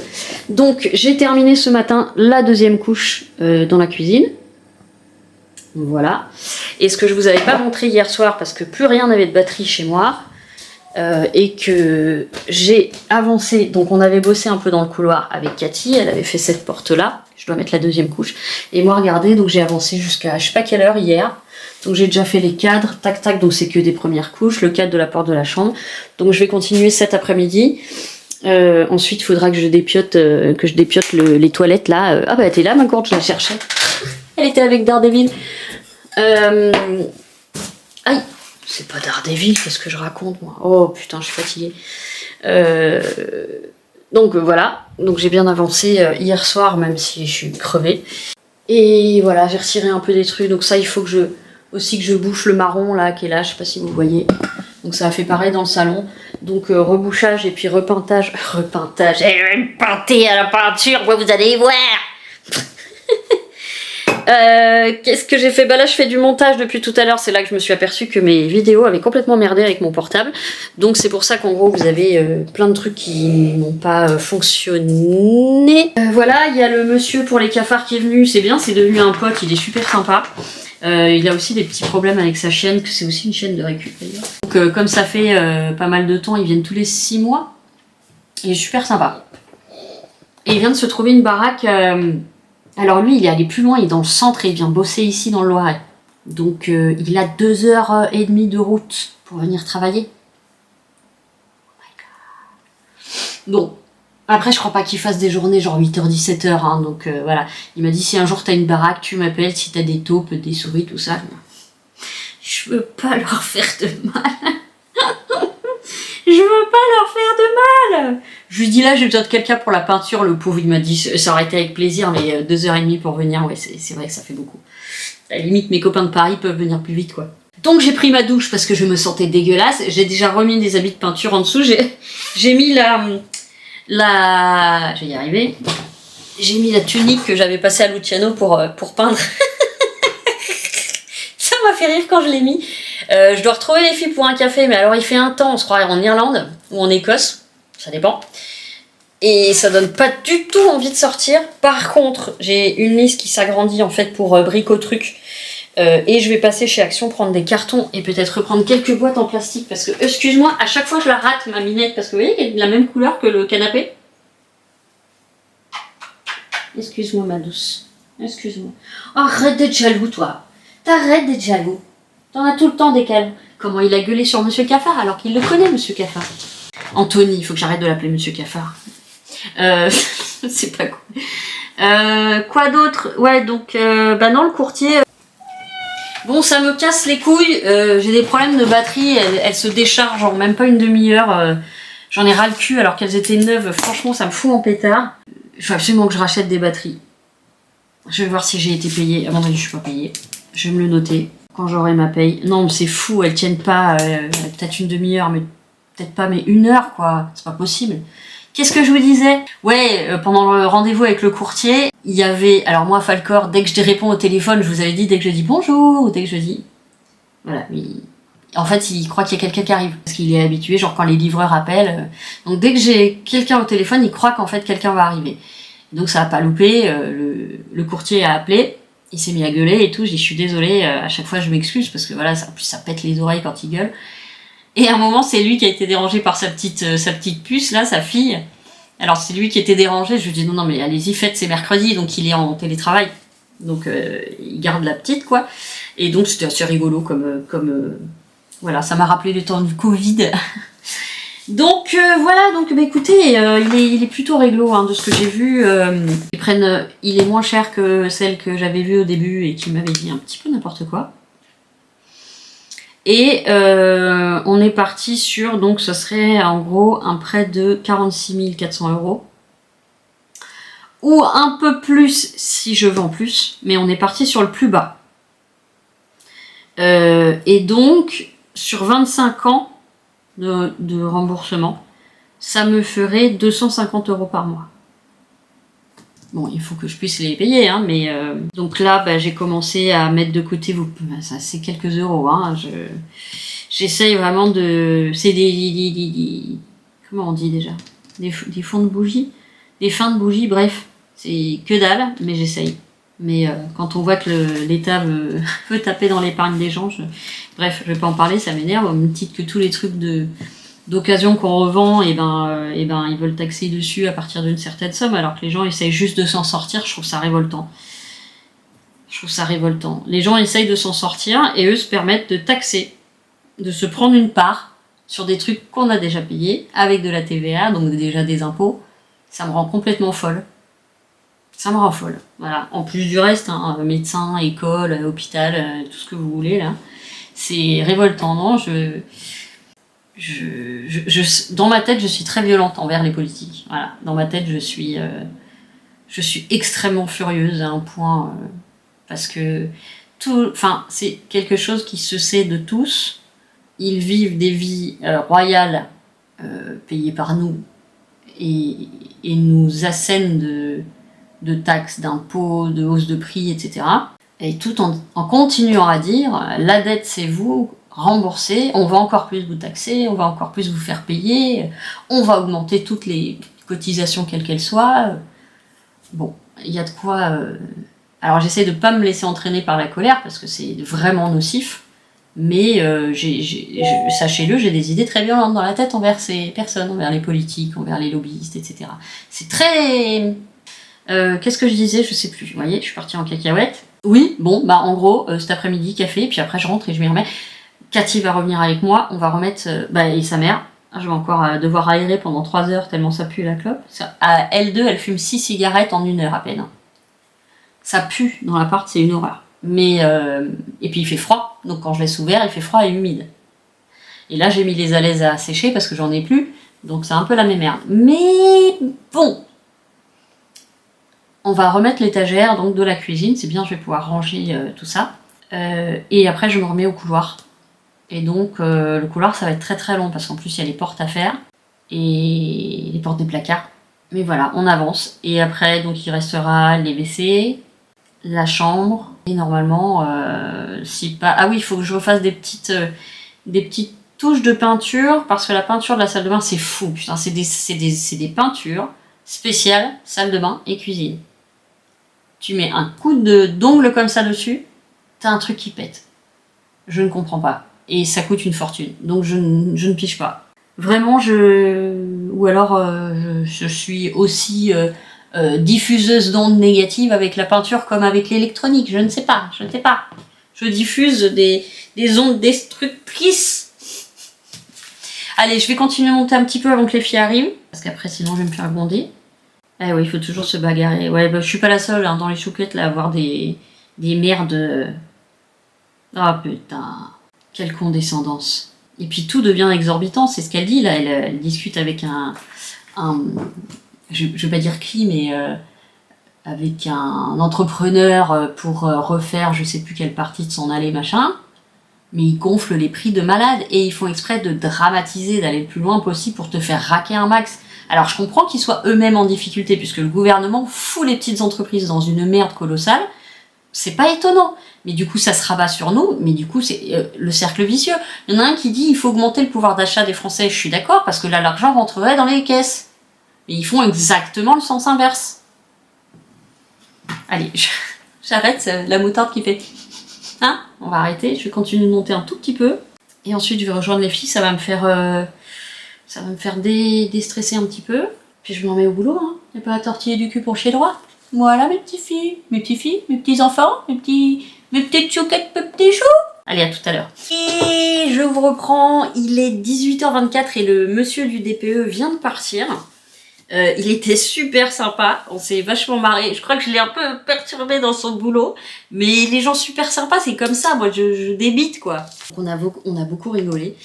Donc j'ai terminé ce matin la deuxième couche dans la cuisine. Voilà. Et ce que je vous avais pas montré hier soir parce que plus rien n'avait de batterie chez moi et que j'ai avancé, donc on avait bossé un peu dans le couloir avec Cathy, elle avait fait cette porte là, je dois mettre la deuxième couche. Et moi regardez, donc j'ai avancé jusqu'à je sais pas quelle heure hier. Donc j'ai déjà fait les cadres, tac tac, donc c'est que des premières couches, le cadre de la porte de la chambre. Donc je vais continuer cet après-midi. Ensuite il faudra que je dépiote les toilettes là. Ah bah elle était là ma gourde, je la cherchais. Elle était avec Daredevil. Aïe, c'est pas Daredevil, qu'est-ce que je raconte moi? Oh putain, je suis fatiguée. Donc voilà, donc j'ai bien avancé hier soir, même si je suis crevée. Et voilà, j'ai retiré un peu des trucs, donc ça il faut que je bouche le marron là qui est là, je sais pas si vous voyez. Donc ça a fait pareil dans le salon. Donc rebouchage et puis repeintage. Repeintage, elle va me peinter à la peinture, vous allez voir. Qu'est-ce que j'ai fait? Bah là je fais du montage depuis tout à l'heure, c'est là que je me suis aperçue que mes vidéos avaient complètement merdé avec mon portable. Donc c'est pour ça qu'en gros vous avez plein de trucs qui n'ont pas fonctionné. Voilà, il y a le monsieur pour les cafards qui est venu, c'est bien, c'est devenu un pote, il est super sympa. Il a aussi des petits problèmes avec sa chienne, que c'est aussi une chienne de récup d'ailleurs. Donc comme ça fait pas mal de temps, ils viennent tous les 6 mois. Il est super sympa. Et il vient de se trouver une baraque. Alors lui, il est allé plus loin, il est dans le centre et il vient bosser ici dans le Loiret. Donc il a 2h30 de route pour venir travailler. Oh my god. Donc, après je crois pas qu'il fasse des journées genre 8h-17h, hein, donc voilà. Il m'a dit si un jour t'as une baraque, tu m'appelles, si t'as des taupes, des souris, tout ça. Je veux pas leur faire de mal. Je veux pas leur faire de mal. Je lui dis là, j'ai besoin de quelqu'un pour la peinture. Le pauvre, il m'a dit ça aurait été avec plaisir, mais 2h30 pour venir, ouais, c'est vrai que ça fait beaucoup. À la limite, mes copains de Paris peuvent venir plus vite, quoi. Donc j'ai pris ma douche parce que je me sentais dégueulasse. J'ai déjà remis des habits de peinture en dessous. J'ai mis je vais y arriver. J'ai mis la tunique que j'avais passée à Luciano pour peindre. Ça m'a fait rire quand je l'ai mis. Je dois retrouver les filles pour un café, mais alors il fait un temps, on se croirait en Irlande ou en Écosse, ça dépend. Et ça donne pas du tout envie de sortir. Par contre, j'ai une liste qui s'agrandit en fait pour Brico-Truc. Et je vais passer chez Action prendre des cartons et peut-être reprendre quelques boîtes en plastique parce que, excuse-moi, à chaque fois je la rate ma minette parce que vous voyez qu'elle est de la même couleur que le canapé. Excuse-moi ma douce, excuse-moi. Oh, arrête d'être jaloux toi, t'arrêtes d'être jaloux. T'en as tout le temps des câlins. Comment il a gueulé sur Monsieur Cafard alors qu'il le connaît, Monsieur Cafard. Anthony, il faut que j'arrête de l'appeler Monsieur Cafard. C'est pas cool. Quoi d'autre? Ouais, donc, bah non, le courtier... Bon, ça me casse les couilles. J'ai des problèmes de batterie. Elle se décharge en même pas une demi-heure. J'en ai ras le cul alors qu'elles étaient neuves. Franchement, ça me fout en pétard. Il faut absolument que je rachète des batteries. Je vais voir si j'ai été payée. À mon avis, je suis pas payée. Je vais me le noter. Quand j'aurai ma paye. Non, mais c'est fou, elles tiennent pas peut-être une demi-heure, mais peut-être pas, mais 1 heure, quoi. C'est pas possible. Qu'est-ce que je vous disais? Ouais, pendant le rendez-vous avec le courtier, il y avait... Alors moi, Falcor, dès que je réponds au téléphone, je vous avais dit, dès que je dis bonjour, ou dès que je dis... Voilà, mais... En fait, il croit qu'il y a quelqu'un qui arrive. Parce qu'il est habitué, genre quand les livreurs appellent. Donc dès que j'ai quelqu'un au téléphone, il croit qu'en fait, quelqu'un va arriver. Donc ça a pas loupé, le courtier a appelé. Il s'est mis à gueuler et tout, je dis je suis désolée, à chaque fois je m'excuse parce que voilà, en plus ça pète les oreilles quand il gueule. Et à un moment c'est lui qui a été dérangé par sa petite puce là, sa fille. Alors c'est lui qui était dérangé, je lui dis non mais allez-y faites, c'est mercredi, donc il est en télétravail. Donc il garde la petite quoi. Et donc c'était assez rigolo comme voilà, ça m'a rappelé les temps du Covid. Donc voilà, donc bah, écoutez, il est plutôt réglo hein, de ce que j'ai vu. Il est moins cher que celle que j'avais vue au début et qui m'avait dit un petit peu n'importe quoi. Et on est parti sur, donc ce serait en gros un prêt de 46 400 €. Ou un peu plus si je vends plus, mais on est parti sur le plus bas. Et donc, sur 25 ans, de remboursement, ça me ferait 250 € par mois. Bon, il faut que je puisse les payer, hein, mais donc là, bah, j'ai commencé à mettre de côté, ça c'est quelques euros, hein, j'essaye vraiment de... C'est comment on dit déjà? Des fonds de bougies? Des fins de bougies, bref, c'est que dalle, mais j'essaye. Mais quand on voit que l'État veut taper dans l'épargne des gens, bref, je vais pas en parler, ça m'énerve, au même titre que tous les trucs d'occasion qu'on revend, et ben ils veulent taxer dessus à partir d'une certaine somme, alors que les gens essayent juste de s'en sortir. Je trouve ça révoltant. Les gens essayent de s'en sortir et eux se permettent de taxer, de se prendre une part sur des trucs qu'on a déjà payés avec de la TVA, donc déjà des impôts. Ça me rend complètement folle. Ça me rend folle. Voilà. En plus du reste, hein, médecin, école, hôpital, tout ce que vous voulez là. C'est révoltant, non? Dans ma tête, je suis très violente envers les politiques. Voilà. Dans ma tête, je suis extrêmement furieuse à un point, parce que c'est quelque chose qui se sait de tous. Ils vivent des vies royales payées par nous et nous assènent de taxes, d'impôts, de hausses de prix, etc. Et tout en continuant à dire la dette c'est vous, remboursez, on va encore plus vous taxer, on va encore plus vous faire payer, on va augmenter toutes les cotisations quelles qu'elles soient. Bon, il y a de quoi... Alors j'essaie de pas me laisser entraîner par la colère parce que c'est vraiment nocif, mais sachez-le, j'ai des idées très violentes dans la tête envers ces personnes, envers les politiques, envers les lobbyistes, etc. C'est très... qu'est-ce que je disais? Je sais plus. Vous voyez, je suis partie en cacahuète. Oui, bon, bah en gros, cet après-midi, café, puis après je rentre et je m'y remets. Cathy va revenir avec moi, on va remettre... et sa mère. Je vais encore devoir aérer pendant 3 heures tellement ça pue la clope. À L2, elle fume 6 cigarettes en 1 heure à peine. Ça pue dans l'appart, c'est une horreur. Mais et puis il fait froid, donc quand je laisse ouvert, il fait froid et humide. Et là, j'ai mis les alaises à sécher parce que j'en ai plus, donc c'est un peu la même merde. Mais bon, on va remettre l'étagère donc de la cuisine, c'est bien, je vais pouvoir ranger tout ça. Et après, je me remets au couloir. Et donc, le couloir, ça va être très très long parce qu'en plus, il y a les portes à faire et les portes des placards. Mais voilà, on avance. Et après, donc, il restera les WC, la chambre. Et normalement, si pas... Ah oui, il faut que je refasse des petites touches de peinture parce que la peinture de la salle de bain, c'est fou. Putain, c'est des peintures spéciales, salle de bain et cuisine. Tu mets un coup d'ongle comme ça dessus, t'as un truc qui pète. Je ne comprends pas. Et ça coûte une fortune. Donc je ne pige pas. Vraiment, ou alors je suis aussi diffuseuse d'ondes négatives avec la peinture comme avec l'électronique. Je ne sais pas. Je diffuse des ondes destructrices. Allez, je vais continuer à monter un petit peu avant que les filles arrivent. Parce qu'après, sinon, je vais me faire gronder. Eh oui, il faut toujours se bagarrer. Ouais, bah, je suis pas la seule dans les chouquettes là, à avoir des merdes. Ah putain. Quelle condescendance. Et puis tout devient exorbitant, c'est ce qu'elle dit là. Elle discute avec un je vais pas dire qui, mais avec un entrepreneur pour refaire je sais plus quelle partie de son allée machin. Mais ils gonflent les prix de malade et ils font exprès de dramatiser, d'aller le plus loin possible pour te faire raquer un max. Alors je comprends qu'ils soient eux-mêmes en difficulté puisque le gouvernement fout les petites entreprises dans une merde colossale. C'est pas étonnant. Mais du coup, ça se rabat sur nous, mais du coup, c'est le cercle vicieux. Il y en a un qui dit il faut augmenter le pouvoir d'achat des Français. Je suis d'accord, parce que là, l'argent rentrerait dans les caisses. Mais ils font exactement le sens inverse. Allez, j'arrête la moutarde qui fait... Hein? On va arrêter, je vais continuer de monter un tout petit peu. Et ensuite, je vais rejoindre les filles, ça va me faire déstresser un petit peu. Puis je m'en mets au boulot, hein. Il n'y a pas à tortiller du cul pour chier droit. Voilà mes petites filles, mes petits enfants, mes petites chouquettes, mes petits choux. Allez, à tout à l'heure. Et je vous reprends, il est 18h24 et le monsieur du DPE vient de partir. Il était super sympa, on s'est vachement marré. Je crois que je l'ai un peu perturbé dans son boulot, mais les gens super sympas, c'est comme ça, moi je débite quoi. On a beaucoup rigolé.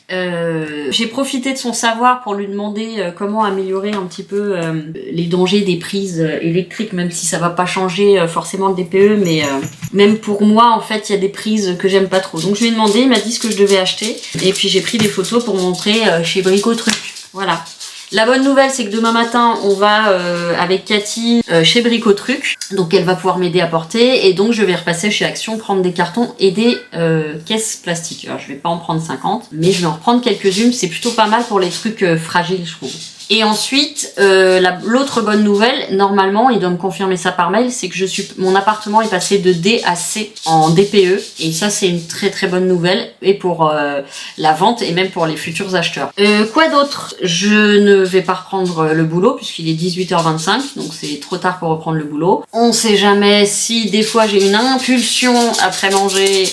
J'ai profité de son savoir pour lui demander comment améliorer un petit peu les dangers des prises électriques, même si ça va pas changer forcément le DPE, mais même pour moi en fait il y a des prises que j'aime pas trop. Donc je lui ai demandé, il m'a dit ce que je devais acheter, et puis j'ai pris des photos pour montrer chez Bricotruc. Voilà. La bonne nouvelle, c'est que demain matin, on va avec Cathy chez Bricotruc. Donc elle va pouvoir m'aider à porter. Et donc je vais repasser chez Action, prendre des cartons et des caisses plastiques. Alors je vais pas en prendre 50, mais je vais en reprendre quelques-unes. C'est plutôt pas mal pour les trucs fragiles, je trouve. Et ensuite, l'autre bonne nouvelle, normalement, il doit me confirmer ça par mail, c'est que mon appartement est passé de D à C en DPE. Et ça, c'est une très très bonne nouvelle. Et pour la vente et même pour les futurs acheteurs. Quoi d'autre? Je ne vais pas reprendre le boulot puisqu'il est 18h25, donc c'est trop tard pour reprendre le boulot. On sait jamais si des fois j'ai une impulsion après manger,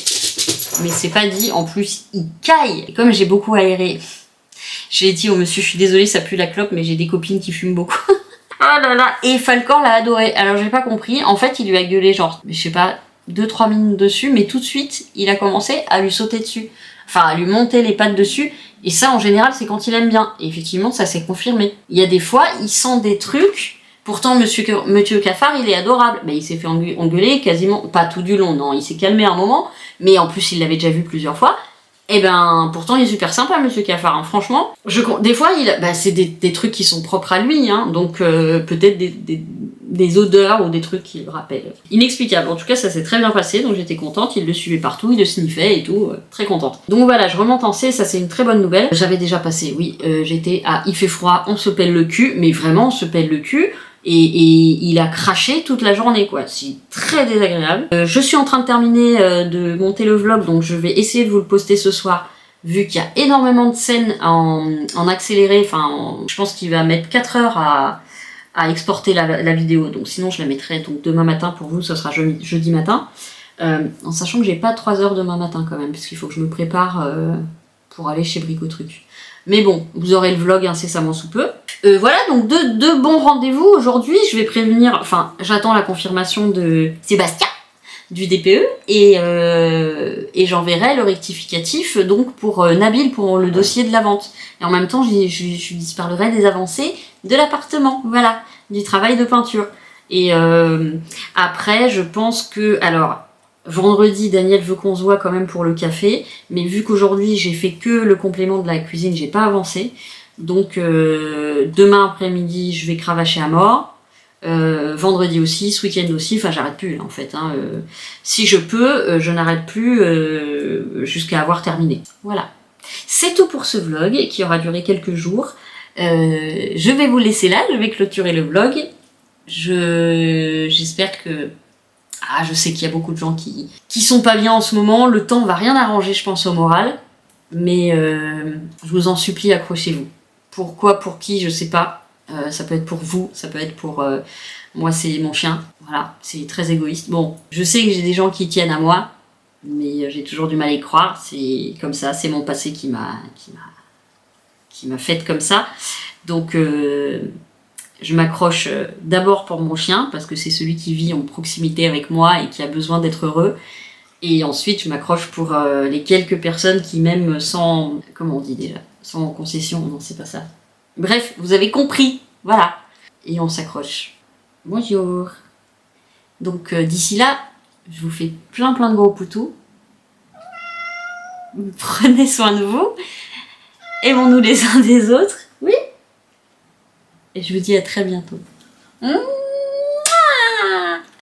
mais c'est pas dit. En plus, il caille. Et comme j'ai beaucoup aéré, j'ai dit au monsieur, je suis désolée, ça pue la clope, mais j'ai des copines qui fument beaucoup. Oh là là. Et Falcor l'a adoré. Alors j'ai pas compris. En fait, il lui a gueulé genre, je sais pas, 2-3 minutes dessus, mais tout de suite, il a commencé à lui sauter dessus. enfin à lui monter les pattes dessus. Et ça, en général, c'est quand il aime bien. Et effectivement, ça s'est confirmé. Il y a des fois, il sent des trucs. Pourtant, Monsieur Cafard, il est adorable. Ben, il s'est fait engueuler quasiment, pas tout du long, non, il s'est calmé un moment. Mais en plus, il l'avait déjà vu plusieurs fois. Et ben, pourtant, il est super sympa, Monsieur Cafard. Hein. Franchement, des fois, c'est des trucs qui sont propres à lui. Hein. Donc, peut-être des odeurs ou des trucs qui le rappellent. Inexplicable. En tout cas, ça s'est très bien passé. Donc, j'étais contente. Il le suivait partout, il le sniffait et tout. Très contente. Donc, voilà, je remonte en C. Ça, c'est une très bonne nouvelle. J'avais déjà passé, oui. J'étais à il fait froid, on se pèle le cul. Mais vraiment, on se pèle le cul. Et il a craché toute la journée, quoi. C'est très désagréable. Je suis en train de terminer de monter le vlog, donc je vais essayer de vous le poster ce soir, vu qu'il y a énormément de scènes en accéléré. Enfin, je pense qu'il va mettre 4 heures à exporter la vidéo. Donc sinon, je la mettrai donc demain matin pour vous, ce sera jeudi matin. En sachant que j'ai pas 3 heures demain matin quand même, parce qu'il faut que je me prépare pour aller chez Bricotruc. Mais bon, vous aurez le vlog incessamment sous peu. Voilà, donc deux bons rendez-vous aujourd'hui. Je vais prévenir, enfin, j'attends la confirmation de Sébastien, du DPE, et j'enverrai le rectificatif donc pour Nabil pour le dossier de la vente. Et en même temps, je lui disparlerai des avancées de l'appartement, voilà, du travail de peinture. Et après, je pense que, alors, vendredi, Daniel veut qu'on se voit quand même pour le café, mais vu qu'aujourd'hui j'ai fait que le complément de la cuisine, j'ai pas avancé. Donc demain après-midi, je vais cravacher à mort. Vendredi aussi, ce week-end aussi, enfin j'arrête plus là, en fait. Hein. Si je peux, je n'arrête plus jusqu'à avoir terminé. Voilà. C'est tout pour ce vlog qui aura duré quelques jours. Je vais vous laisser là, je vais clôturer le vlog. J'espère que... Ah, je sais qu'il y a beaucoup de gens qui sont pas bien en ce moment. Le temps va rien arranger, je pense, au moral. Mais je vous en supplie, accrochez-vous. Pourquoi, pour qui, je sais pas. Ça peut être pour vous, ça peut être pour... moi, c'est mon chien. Voilà, c'est très égoïste. Bon, je sais que j'ai des gens qui tiennent à moi, mais j'ai toujours du mal à y croire. C'est comme ça, c'est mon passé qui m'a faite comme ça. Donc... je m'accroche d'abord pour mon chien, parce que c'est celui qui vit en proximité avec moi et qui a besoin d'être heureux. Et ensuite, je m'accroche pour les quelques personnes qui m'aiment sans... Comment on dit déjà? Sans concession, non, c'est pas ça. Bref, vous avez compris, voilà. Et on s'accroche. Bonjour. Donc d'ici là, je vous fais plein de gros poutous. Prenez soin de vous. Aimons-nous les uns des autres. Oui. Et je vous dis à très bientôt.